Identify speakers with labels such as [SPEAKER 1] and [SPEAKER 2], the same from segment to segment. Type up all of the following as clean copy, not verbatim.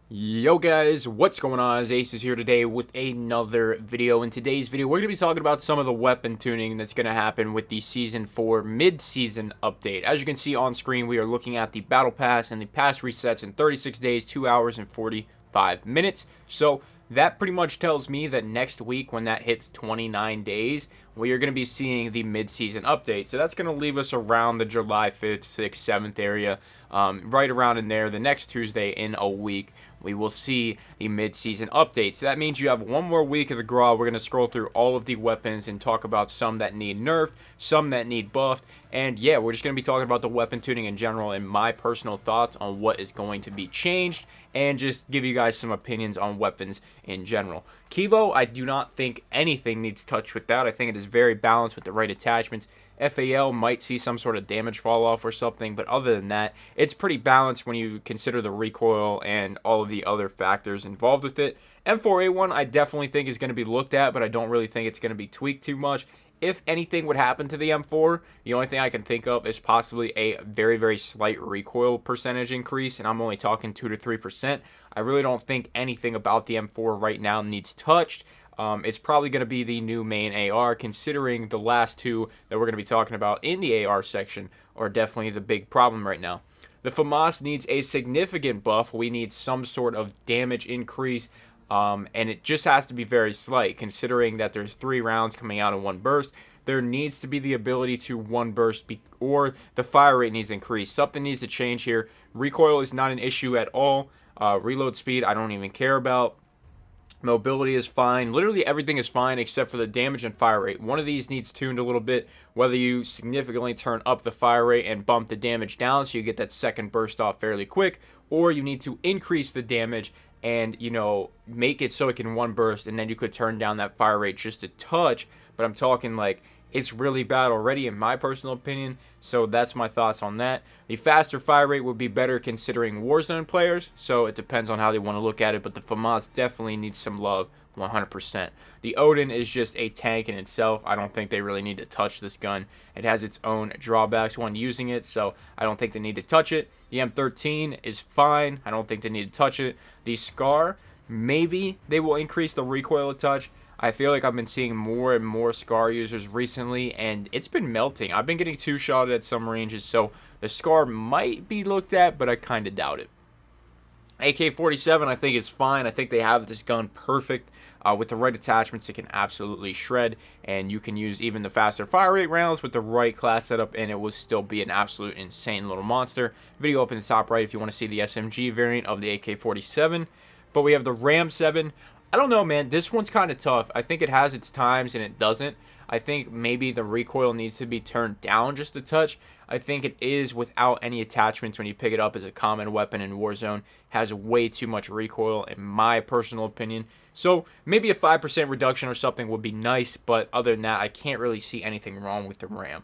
[SPEAKER 1] Yo guys, what's going on? Ace is here today with another video. In today's video, we're going to be talking about some of the weapon tuning that's going to happen with the Season 4 mid-season update. As you can see on screen, we are looking at the Battle Pass, and the pass resets in 36 days, 2 hours, and 45 minutes. So that pretty much tells me that next week, when that hits 29 days, we are going to be seeing the mid-season update. So that's going to leave us around the July 5th, 6th, 7th area, right around in there. The next Tuesday in a week, we will see the mid-season update. So that means you have one more week of the GRAW. We're going to scroll through all of the weapons and talk about some that need nerfed, some that need buffed, and yeah, we're just going to be talking about the weapon tuning in general and my personal thoughts on what is going to be changed, and just give you guys some opinions on weapons in general. Kilo, I do not think anything needs touch with that. I think it is very balanced with the right attachments. FAL might see some sort of damage fall off or something, but other than that, it's pretty balanced when you consider the recoil and all of the other factors involved with it. M4A1 I definitely think is going to be looked at, but I don't really think it's going to be tweaked too much. If anything would happen to the M4, the only thing I can think of is possibly a very, very slight recoil percentage increase, and I'm only talking 2 to 3%. I really don't think anything about the M4 right now needs touched. It's probably going to be the new main AR, considering the last two that we're going to be talking about in the AR section are definitely the big problem right now. The FAMAS needs a significant buff. We need some sort of damage increase, and it just has to be very slight, considering that there's 3 rounds coming out in one burst. There needs to be the ability to one burst, or the fire rate needs to increase. Something needs to change here. Recoil is not an issue at all. Reload speed, I don't even care about. Mobility is fine. Literally everything is fine except for the damage and fire rate. One of these needs tuned a little bit, whether you significantly turn up the fire rate and bump the damage down so you get that second burst off fairly quick, or you need to increase the damage and, make it so it can one burst, and then you could turn down that fire rate just a touch. But I'm talking like it's really bad already in my personal opinion, so that's my thoughts on that. The faster fire rate would be better considering Warzone players, so it depends on how they want to look at it, but the FAMAS definitely needs some love, 100%. The Odin is just a tank in itself. I don't think they really need to touch this gun. It has its own drawbacks when using it, so I don't think they need to touch it. The M13 is fine. I don't think they need to touch it. The Scar, maybe they will increase the recoil a touch. I feel like I've been seeing more and more Scar users recently, and it's been melting. I've been getting 2-shotted at some ranges, so the Scar might be looked at, but I kind of doubt it. AK-47 I think is fine. I think they have this gun perfect. With the right attachments, it can absolutely shred, and you can use even the faster fire rate rounds with the right class setup, and it will still be an absolute insane little monster. Video up in the top right if you want to see the SMG variant of the AK-47. But we have the Ram 7. I don't know, man. This one's kind of tough. I think it has its times and it doesn't. I think maybe the recoil needs to be turned down just a touch. I think it is without any attachments when you pick it up as a common weapon in Warzone. Has way too much recoil in my personal opinion. So maybe a 5% reduction or something would be nice, but other than that, I can't really see anything wrong with the Ram.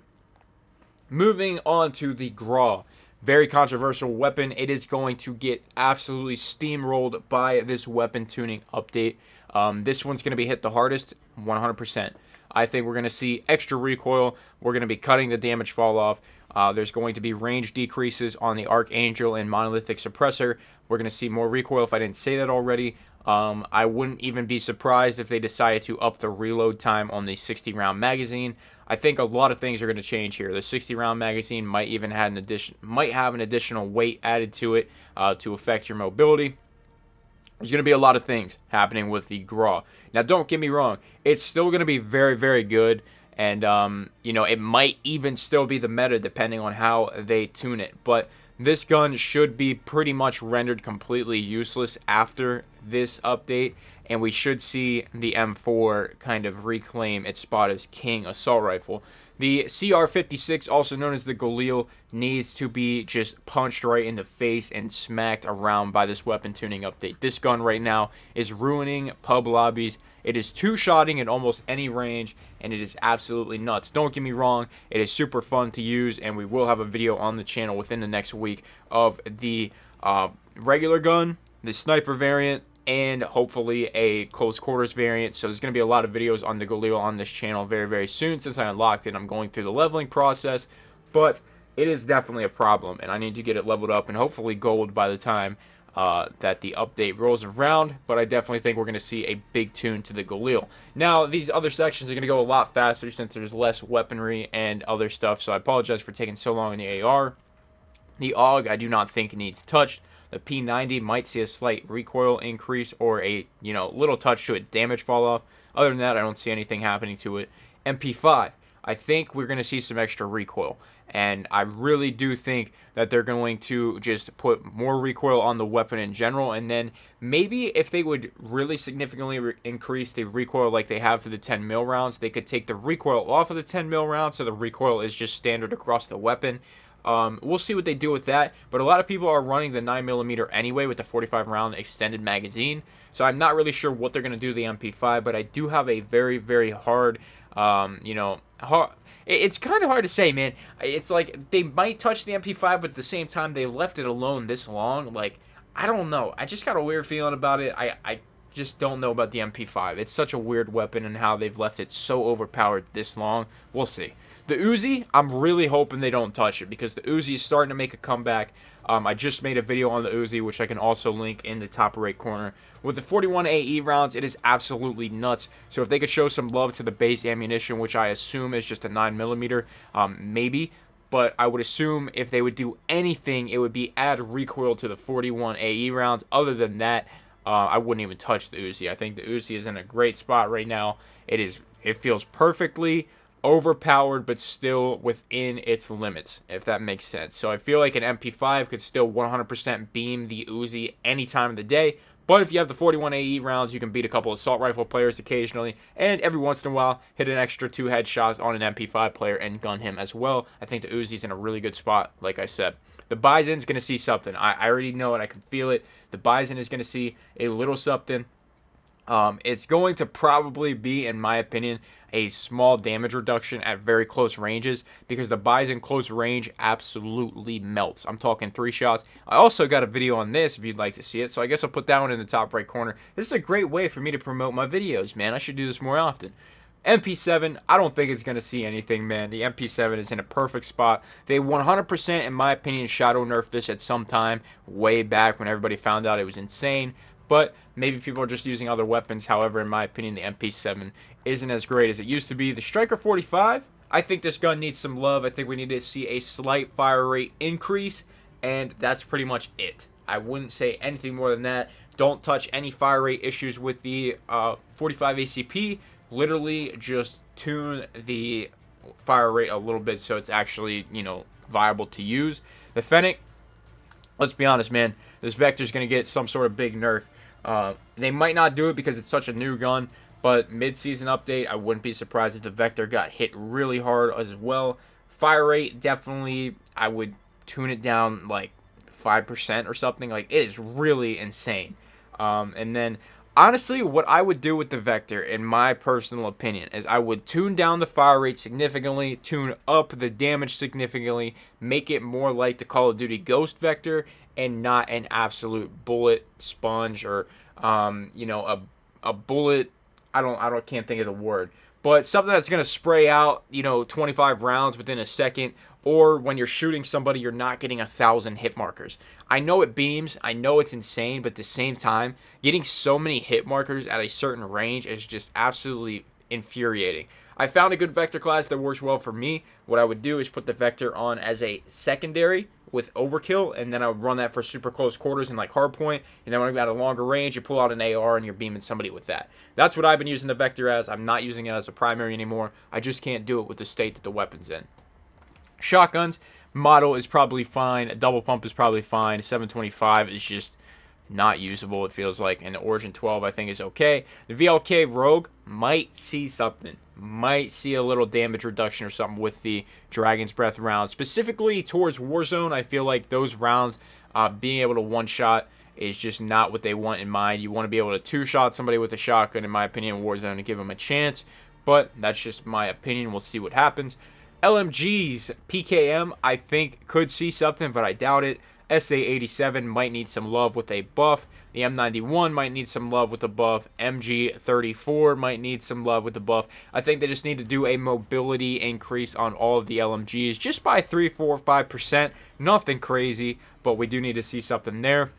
[SPEAKER 1] Moving on to the GRAW. Very controversial weapon. It is going to get absolutely steamrolled by this weapon tuning update. This one's going to be hit the hardest, 100%. I think we're going to see extra recoil. We're going to be cutting the damage fall off. There's going to be range decreases on the Archangel and Monolithic Suppressor. We're going to see more recoil if I didn't say that already. I wouldn't even be surprised if they decided to up the reload time on the 60-round magazine. I think a lot of things are going to change here. The 60-round magazine might even have an additional weight added to it to affect your mobility. There's going to be a lot of things happening with the GRAW. Now, don't get me wrong. It's still going to be very, very good. And, it might even still be the meta depending on how they tune it. But this gun should be pretty much rendered completely useless after this update, and we should see the M4 kind of reclaim its spot as king assault rifle. The CR56, also known as the Galil, needs to be just punched right in the face and smacked around by this weapon tuning update. This gun right now is ruining pub lobbies. It is 2-shotting in almost any range, and it is absolutely nuts. Don't get me wrong, it is super fun to use, and we will have a video on the channel within the next week of the regular gun, the sniper variant, and hopefully a close quarters variant. So there's going to be a lot of videos on the Galil on this channel very, very soon. Since I unlocked it, I'm going through the leveling process, but it is definitely a problem, and I need to get it leveled up and hopefully gold by the time that the update rolls around, but I definitely think we're going to see a big tune to the Galil. Now, these other sections are going to go a lot faster since there's less weaponry and other stuff, so I apologize for taking so long in the AR. The AUG, I do not think needs touched. The P90 might see a slight recoil increase or a, little touch to its damage fall off. Other than that, I don't see anything happening to it. MP5, I think we're going to see some extra recoil. And I really do think that they're going to just put more recoil on the weapon in general. And then maybe if they would really significantly increase the recoil like they have for the 10 mil rounds, they could take the recoil off of the 10 mil rounds so the recoil is just standard across the weapon. We'll see what they do with that, but a lot of people are running the 9mm anyway with the 45 round extended magazine, so I'm not really sure what they're going to do to the MP5, but I do have a very, very hard, it's kind of hard to say, man. It's like they might touch the MP5, but at the same time, they left it alone this long. Like, I don't know. I just got a weird feeling about it. I just don't know about the MP5. It's such a weird weapon and how they've left it so overpowered this long. We'll see. The Uzi, I'm really hoping they don't touch it because the Uzi is starting to make a comeback. I just made a video on the Uzi, which I can also link in the top right corner. With the 41 AE rounds, it is absolutely nuts. So if they could show some love to the base ammunition, which I assume is just a 9mm, maybe. But I would assume if they would do anything, it would be add recoil to the 41 AE rounds. Other than that, I wouldn't even touch the Uzi. I think the Uzi is in a great spot right now. It feels perfectly overpowered, but still within its limits, if that makes sense. So I feel like an MP5 could still 100% beam the Uzi any time of the day. But if you have the 41 AE rounds, you can beat a couple assault rifle players occasionally, and every once in a while, hit an extra 2 headshots on an MP5 player and gun him as well. I think the Uzi's in a really good spot, like I said. The Bison's going to see something. I already know it. I can feel it. The Bison is going to see a little something. It's going to probably be, in my opinion, a small damage reduction at very close ranges because the Bison close range absolutely melts. I'm talking 3 shots. I also got a video on this if you'd like to see it, so I guess I'll put that one in the top right corner. This is a great way for me to promote my videos, man. I should do this more often. MP7, I don't think it's going to see anything, man. The MP7 is in a perfect spot. They 100%, in my opinion, shadow nerfed this at some time way back when everybody found out it was insane. But maybe people are just using other weapons. However, in my opinion, the MP7 isn't as great as it used to be. The Striker 45, I think this gun needs some love. I think we need to see a slight fire rate increase, and that's pretty much it. I wouldn't say anything more than that. Don't touch any fire rate issues with the 45 ACP. Literally just tune the fire rate a little bit so it's actually, viable to use. The Fennec, let's be honest, man. This Vector's going to get some sort of big nerf. They might not do it because it's such a new gun, but mid-season update, I wouldn't be surprised if the Vector got hit really hard as well. Fire rate, definitely, I would tune it down like 5% or something. Like, it is really insane. And then, honestly, what I would do with the Vector, in my personal opinion, is I would tune down the fire rate significantly, tune up the damage significantly, make it more like the Call of Duty Ghost Vector, and not an absolute bullet sponge or, a bullet. Can't think of the word, but something that's gonna spray out, 25 rounds within a second, or when you're shooting somebody, you're not getting 1,000 hit markers. I know it beams, I know it's insane, but at the same time, getting so many hit markers at a certain range is just absolutely infuriating. I found a good Vector class that works well for me. What I would do is put the Vector on as a secondary with overkill, and then I would run that for super close quarters and like hardpoint, and then when I'm at a longer range, you pull out an AR and you're beaming somebody with that. That's what I've been using the Vector as. I'm not using it as a primary anymore. I just can't do it with the state that the weapon's in. Shotguns, model is probably fine, a double pump is probably fine, 725 is just not usable, it feels like, and the Origin 12 I think is okay. The VLK Rogue might see something, might see a little damage reduction or something with the Dragon's Breath rounds. Specifically towards Warzone, I feel like those rounds, being able to one-shot is just not what they want in mind. You want to be able to two-shot somebody with a shotgun, in my opinion, in Warzone, to give them a chance, but that's just my opinion. We'll see what happens. LMGs, PKM, I think could see something, but I doubt it. SA-87 might need some love with a buff. The M91 might need some love with a buff. MG34 might need some love with a buff. I think they just need to do a mobility increase on all of the LMGs just by 3, 4, 5%. Nothing crazy, but we do need to see something there.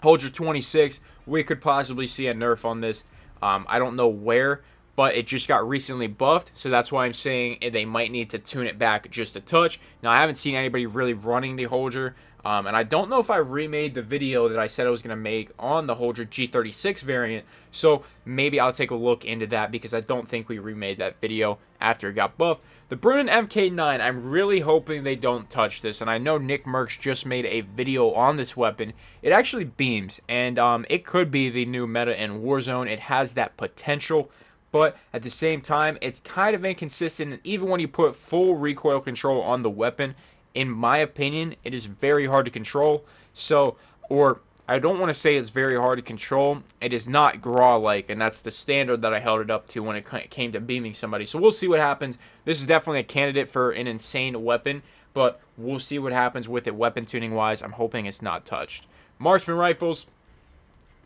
[SPEAKER 1] Holger 26, we could possibly see a nerf on this. I don't know where, but it just got recently buffed, so that's why I'm saying they might need to tune it back just a touch. Now, I haven't seen anybody really running the Holger, and I don't know if I remade the video that I said I was going to make on the Holger G36 variant, so maybe I'll take a look into that because I don't think we remade that video after it got buffed. The Brunnen MK9, I'm really hoping they don't touch this, and I know Nick Merckx just made a video on this weapon. It actually beams, and it could be the new meta in Warzone. It has that potential, but at the same time, it's kind of inconsistent, and even when you put full recoil control on the weapon, in my opinion, it is very hard to control. So, or I don't want to say it's very hard to control. It is not Graw-like, and that's the standard that I held it up to when it came to beaming somebody. So we'll see what happens. This is definitely a candidate for an insane weapon, but we'll see what happens with it weapon tuning-wise. I'm hoping it's not touched. Marksman rifles,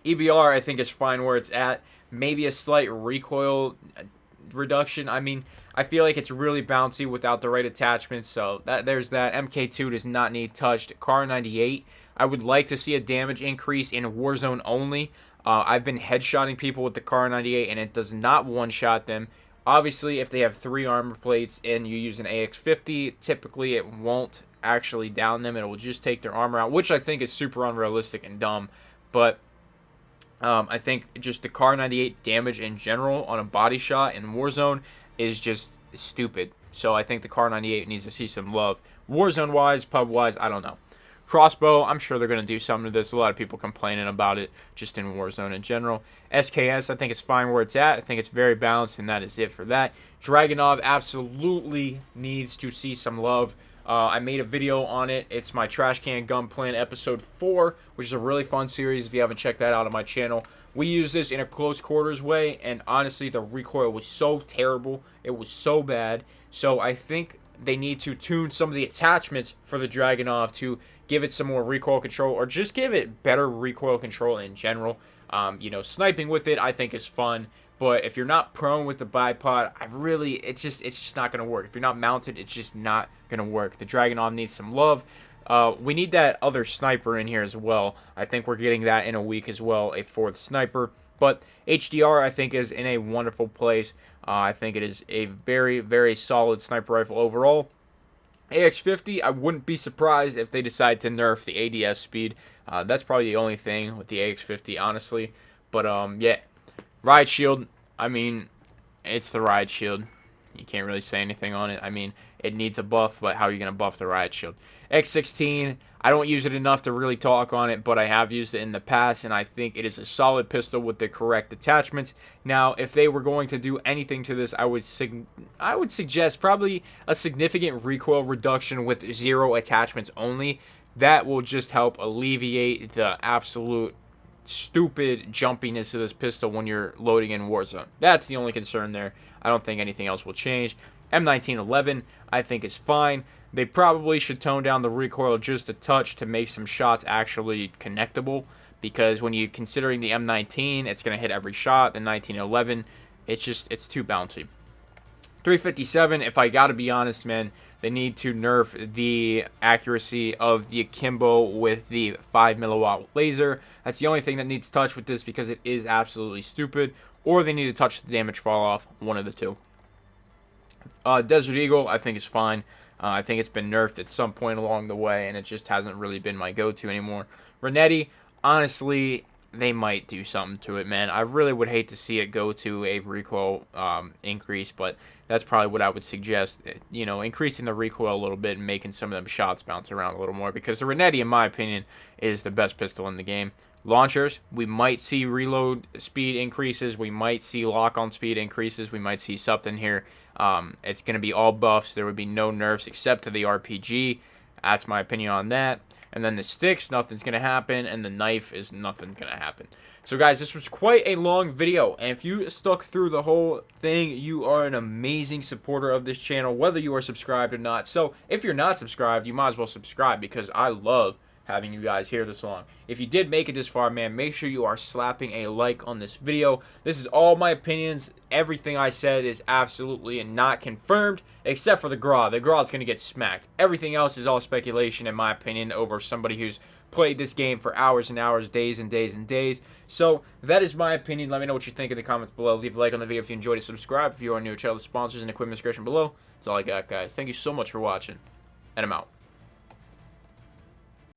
[SPEAKER 1] EBR I think is fine where it's at. Maybe a slight recoil reduction. I mean, I feel like it's really bouncy without the right attachments, so there's that. MK2 does not need touched. Car 98, I would like to see a damage increase in Warzone only. I've been headshotting people with the Car 98, and it does not one-shot them. Obviously, if they have 3 armor plates and you use an AX50, typically it won't actually down them. It will just take their armor out, which I think is super unrealistic and dumb. But I think just the Car 98 damage in general on a body shot in Warzone is just stupid. So I think the Car 98 needs to see some love. Warzone-wise, pub-wise, I don't know. Crossbow, I'm sure they're going to do something to this. A lot of people complaining about it just in Warzone in general. SKS, I think it's fine where it's at. I think it's very balanced, and that is it for that. Dragunov absolutely needs to see some love. I made a video on it. It's my Trash Can Gun Plan episode 4, which is a really fun series if you haven't checked that out on my channel. We use this in a close quarters way, and honestly, the recoil was so terrible. It was so bad. So I think they need to tune some of the attachments for the Dragunov to give it some more recoil control, or just give it better recoil control in general. You know, sniping with it I think is fun, but if you're not prone with the bipod, it's just not going to work. If you're not mounted, it's just not going to work. The Dragunov needs some love. We need that other sniper in here as well. I think we're getting that in a week as well, a 4th sniper. But HDR, I think, is in a wonderful place. I think it is a very, very solid sniper rifle overall. AX50, I wouldn't be surprised if they decide to nerf the ADS speed. That's probably the only thing with the AX50, honestly. But, yeah. Riot Shield, I mean, it's the Riot Shield. You can't really say anything on it. I mean, it needs a buff, but how are you going to buff the Riot Shield? X16, I don't use it enough to really talk on it, but I have used it in the past, and I think it is a solid pistol with the correct attachments. Now, if they were going to do anything to this, I would suggest probably a significant recoil reduction with 0 attachments only. That will just help alleviate the absolute stupid jumpiness of this pistol when you're loading in Warzone. That's the only concern there. I don't think anything else will change. M1911, I think is fine. They probably should tone down the recoil just a touch to make some shots actually connectable, because when you're considering the M19, it's going to hit every shot. The 1911, it's too bouncy. 357, if I got to be honest, man, they need to nerf the accuracy of the akimbo with the 5 milliwatt laser. That's the only thing that needs touch with this, because it is absolutely stupid. Or they need to touch the damage fall off, one of the two. Desert Eagle, I think is fine. I think it's been nerfed at some point along the way, and it just hasn't really been my go-to anymore. Renetti, honestly, they might do something to it, man. I really would hate to see it go to a recoil increase, but that's probably what I would suggest. You know, increasing the recoil a little bit and making some of them shots bounce around a little more, because the Renetti, in my opinion, is the best pistol in the game. Launchers, we might see reload speed increases. We might see lock-on speed increases. We might see something here. It's going to be all buffs. There would be no nerfs except to the RPG. That's my opinion on that. And then the sticks, nothing's going to happen. And the knife is nothing going to happen. So, guys, this was quite a long video. And if you stuck through the whole thing, you are an amazing supporter of this channel, whether you are subscribed or not. So, if you're not subscribed, you might as well subscribe, because I love having you guys here this long. If you did make it this far, man, make sure you are slapping a like on this video. This is all my opinions. Everything I said is absolutely not confirmed, except for the Graw. The Graw is going to get smacked. Everything else is all speculation, in my opinion, over somebody who's played this game for hours and hours, days and days and days. So that is my opinion. Let me know what you think in the comments below. Leave a like on the video if you enjoyed it. Subscribe if you are new to the channel. The sponsors and equipment description below. That's all I got, guys. Thank you so much for watching, and I'm out.